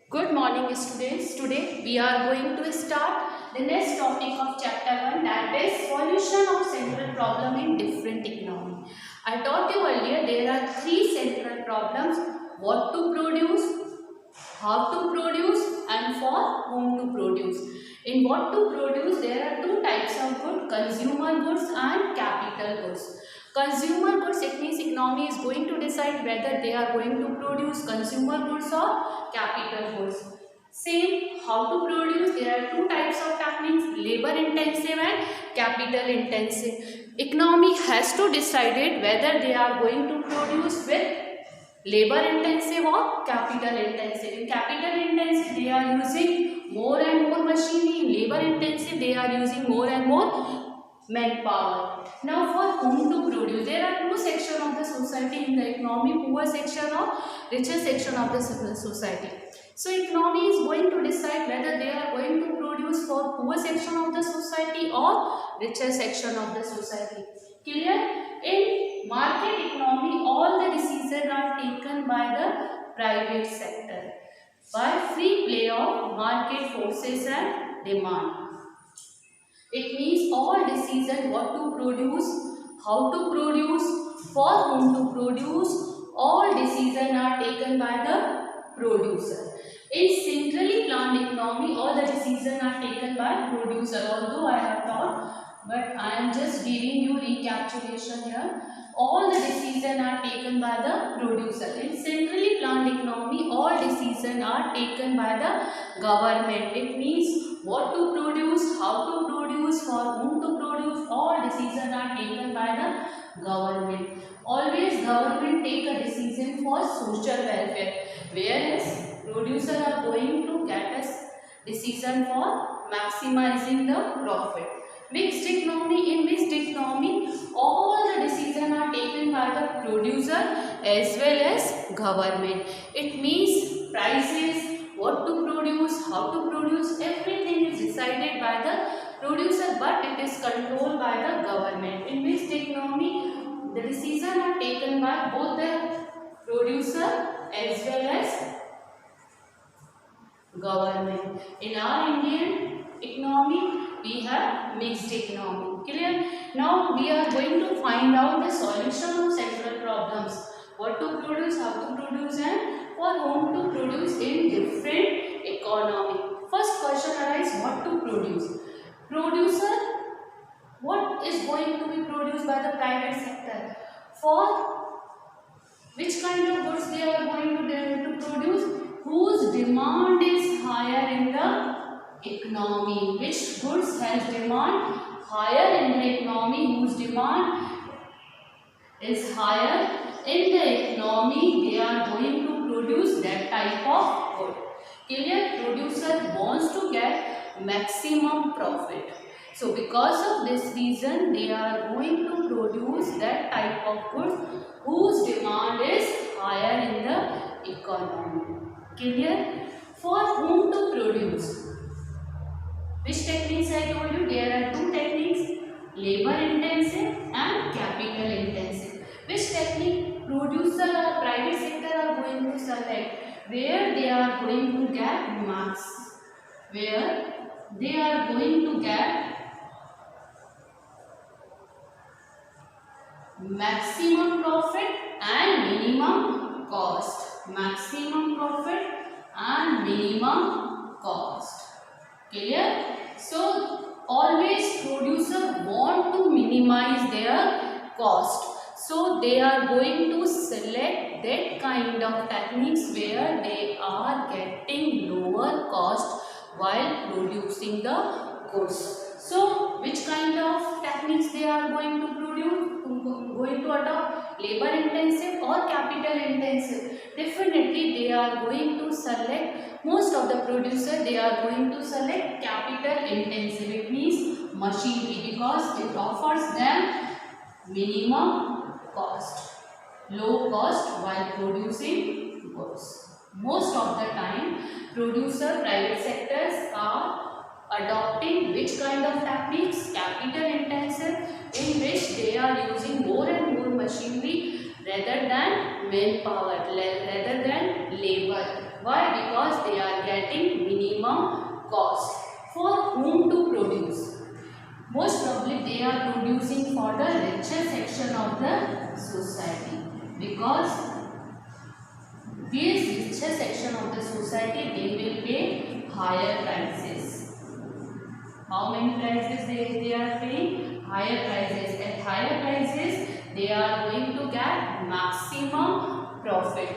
Good morning students. Today we are going to start the next topic of chapter 1, that is solution of central problem in different economy. I taught you earlier there are three central problems: what to produce, how to produce and for whom to produce. In what to produce there are two types of goods: consumer goods and capital goods. Consumer goods, it means economy is going to decide whether they are going to produce consumer goods or capital goods. Same, how to produce, there are two types of techniques: labor intensive and capital intensive. Economy has to decide it whether they are going to produce with labor intensive or capital intensive. In capital intensive they are using more and more machinery. In labor intensive they are using more and more manpower. Now for whom to produce, there are two sections of the society in the economy: poor section or richer section of the society. So economy is going to decide whether they are going to produce for poor section of the society or richer section of the society. Clear? In market economy all the decisions are taken by the private sector by free play of market forces and demand. It means all decision what to produce, how to produce, for whom to produce, all decisions are taken by the producer. In centrally planned economy, all the decisions are taken by producer. Although I have taught, but I am just giving you recapitulation here. All the decisions are taken by the producer. In centrally planned economy, all decisions are taken by the government. It means what to produce, how to produce, for whom to produce, all decisions are taken by the government. Always government take a decision for social welfare, whereas producers are going to get a decision for maximizing the profit. Mixed economy, in mixed economy all the decisions are taken by the producer as well as government. It means prices, what to produce, how to produce, everything is decided by the producer, but it is controlled by the government. In mixed economy the decisions are taken by both the producer as well as government. In our Indian economy we have mixed economy. Clear? Now we are going to find out the solution of central problems: what to produce, how to produce and for whom to produce in different economy. First question arises: what to produce? Producer, what is going to be produced by the private sector? For which kind of goods they are going to produce? Whose demand is higher in the economy? Which goods has demand higher in the economy? Whose demand is higher in the economy? They are going to produce that type of good. Clear? Producer wants to get maximum profit. So because of this reason they are going to produce that type of goods whose demand is higher in the economy. Clear? For whom to produce? Which techniques I told you? There are two techniques: labor intensive and capital intensive. Which technique producer or private sector are going to select? Where they are going to get max, where they are going to get maximum profit and minimum cost. Maximum profit and minimum cost. Clear? So always producer want to minimize their cost. So they are going to select that kind of techniques where they are getting lower cost while producing the goods. So which kind of techniques they are going to produce? Going to adopt labor intensive or capital intensive? Definitely they are going to select, most of the producer they are going to select capital intensive. It means machinery, because it offers them minimum cost, low cost while producing goods. Most of the time producer private sectors are adopting which kind of techniques? Capital intensive, in which they are using more and more machinery rather than manpower, rather than labor. Why? Because they are getting minimum cost. For whom to produce? Most probably they are producing for the richer section of the society, because this richer section of the society they will pay higher prices. How many prices they are paying? Higher prices. At higher prices they are going to get maximum profit.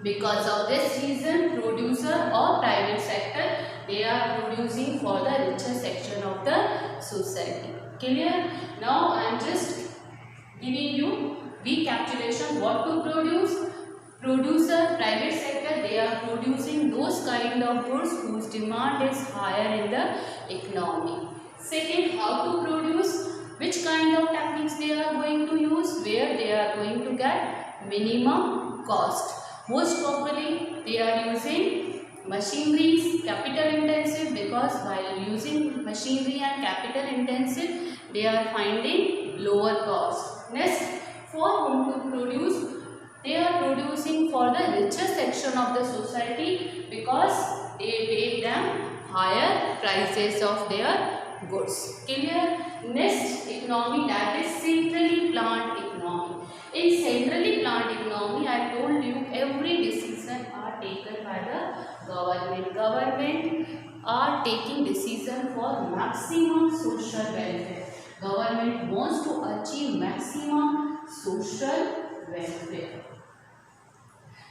Because of this reason, producer or private sector, they are producing for the richer section of the society. Clear? Now I am just giving you recapitulation what to produce. Producer, private sector, they are producing those kind of goods whose demand is higher in the economy. Second, how to produce, which kind of techniques they are going to use, where they are going to get minimum cost. Most probably they are using machineries, capital intensive, because while using machinery and capital intensive they are finding lower cost. Next, for whom to produce, they are producing for the richer section of the society, because they pay them higher prices of their goods. Clear? Next economy, that is centrally planned economy. In centrally planned economy, I told you every decision are taken by the government. Government are taking decision for maximum social welfare. Government wants to achieve maximum social welfare.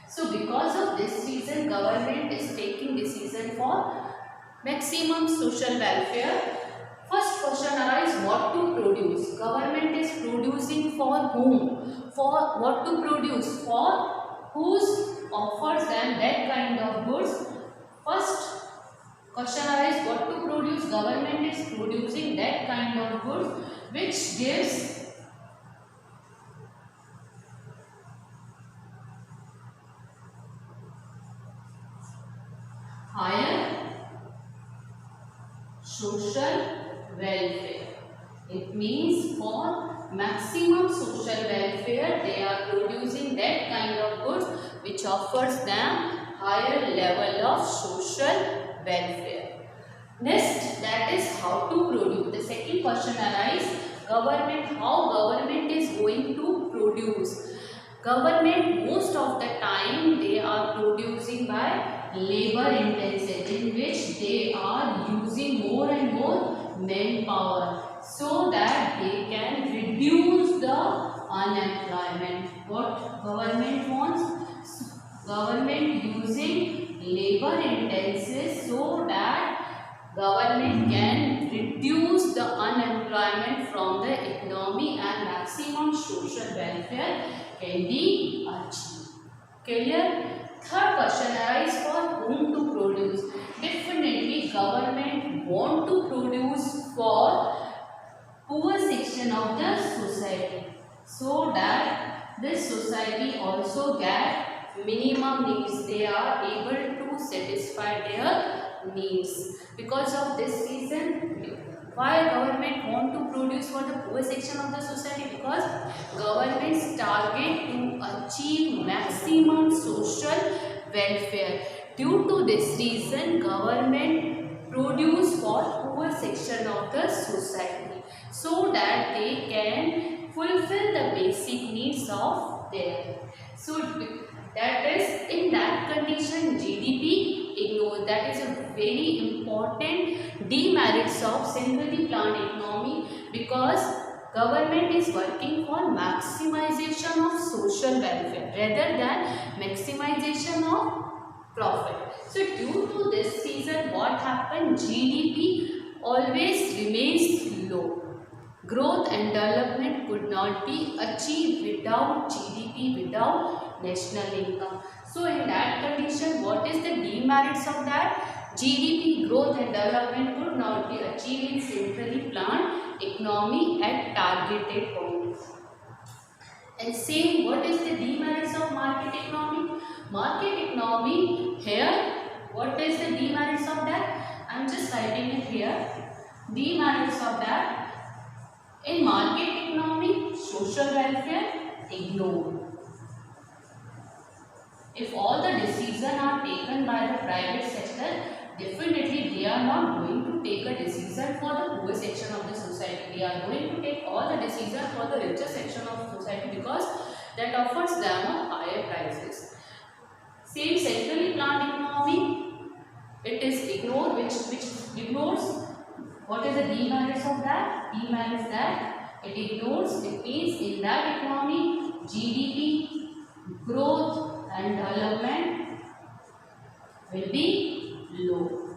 So because of this reason, government is taking decision for maximum social welfare. First question arises, what to produce? Government is producing for whom? For what to produce? For whose offers them that kind of goods? First question arises, what to produce? Government is producing that kind of goods which gives higher social welfare. It means for maximum social welfare they are producing that kind of goods which offers them higher level of social welfare. Next, that is how to produce. The second question arises, government, how government is going to produce? Government most of the time they are producing by labor intensive, in which they are using more and more manpower so that they can reduce the unemployment. What government wants? Government using labor intensive so that government can reduce the unemployment from the economy and maximum social welfare can be achieved. Clear? Third question arises, for whom to produce? Definitely government want to produce for poor section of the society, so that this society also get minimum needs. They are able to satisfy their needs. Because of this reason, why government want to produce for the poor section of the society? Because government's target to achieve maximum social welfare. Due to this reason, government produce for poor section of the society so that they can fulfill the basic needs of their. So that is, in that condition, GDP ignores. That is a very important demerits of centrally planned economy, because government is working for maximization of social welfare rather than maximization of profit. So due to this reason, what happened? GDP always remains low. Growth and development could not be achieved without GDP, without national income. So in that condition, what is the demerits of that? GDP, growth and development could not be achieved in centrally planned economy at targeted points. And same, what is the demerits of market economy? Market economy, here, what is the demerits of that? I am just writing it here. Demerits of that. In market economy, social welfare ignored. If all the decisions are taken by the private sector, definitely they are not going to take a decision for the poor section of the society. They are going to take all the decisions for the richer section of society because that offers them a higher prices. Same centrally planned economy, it is ignored, which ignores what is the demerits of that? Demerits that it ignores. It means in that economy, GDP, growth and development will be low.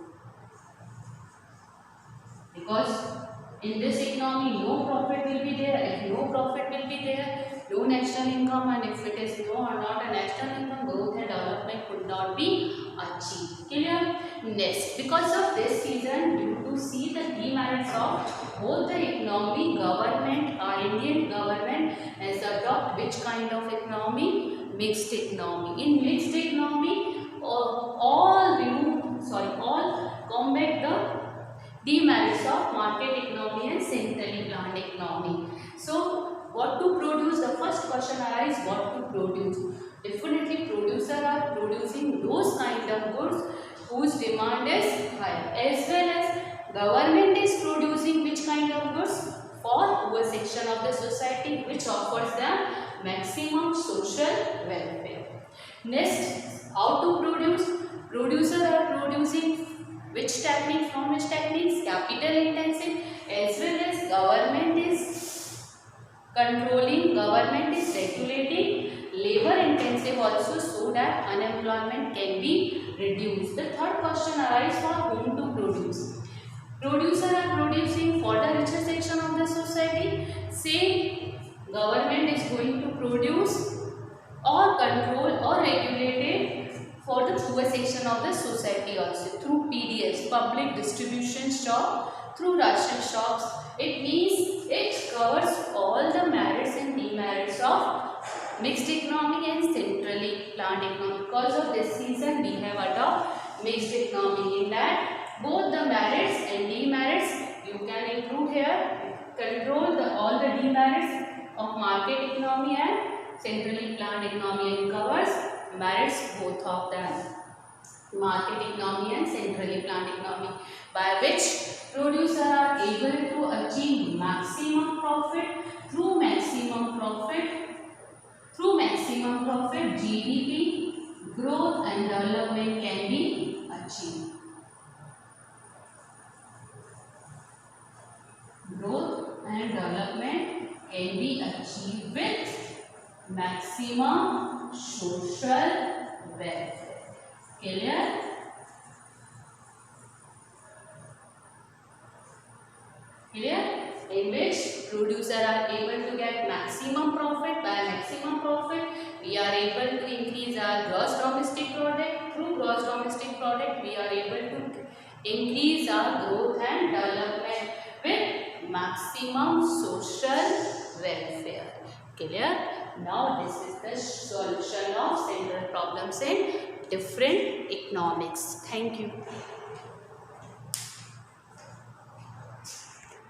Because in this economy, no profit will be there. If no profit will be there, no national income, and if it is no or not a national income, growth and development could not be achieved. Clear? Next, because of this reason, due to see the demerits of both the economy, government, our Indian government has adopted which kind of economy? Mixed economy. In mixed economy, all combat the demerits of market economy and centrally planned economy. So, what to produce? The first question arises: what to produce? Definitely, producers are producing those kind of goods whose demand is high, as well as government is producing which kind of goods for poor section of the society, which offers them maximum social welfare. Next, how to produce? Producers are producing which technique, from which techniques? Capital intensive, as well as government is controlling, government is regulating labor intensive also, so that unemployment can be reduced. The third question arises: for whom to produce? Producers are producing for the richer section of the society. Say government is going to produce or control or regulate it for the poor section of the society also through PDS, public distribution shop, through ration shops. It means it covers all the merits and demerits of mixed economy and centrally planned economy. Because of this reason, we have adopted mixed economy. In that, both the merits and demerits you can include here. Control all the demerits of market economy and centrally planned economy, and covers merits both of them, market economy and centrally planned economy, by which producers are able to achieve maximum profit. Through maximum profit, GDP, growth and development can be achieved. Growth and development can be achieved with maximum social welfare. Clear? Clear? In which producers are able to get maximum profit. By maximum profit, we are able to increase our gross domestic product. Through gross domestic product, we are able to increase our growth and development with maximum social welfare. Clear? Now this is the solution of central problems in different economics. Thank you.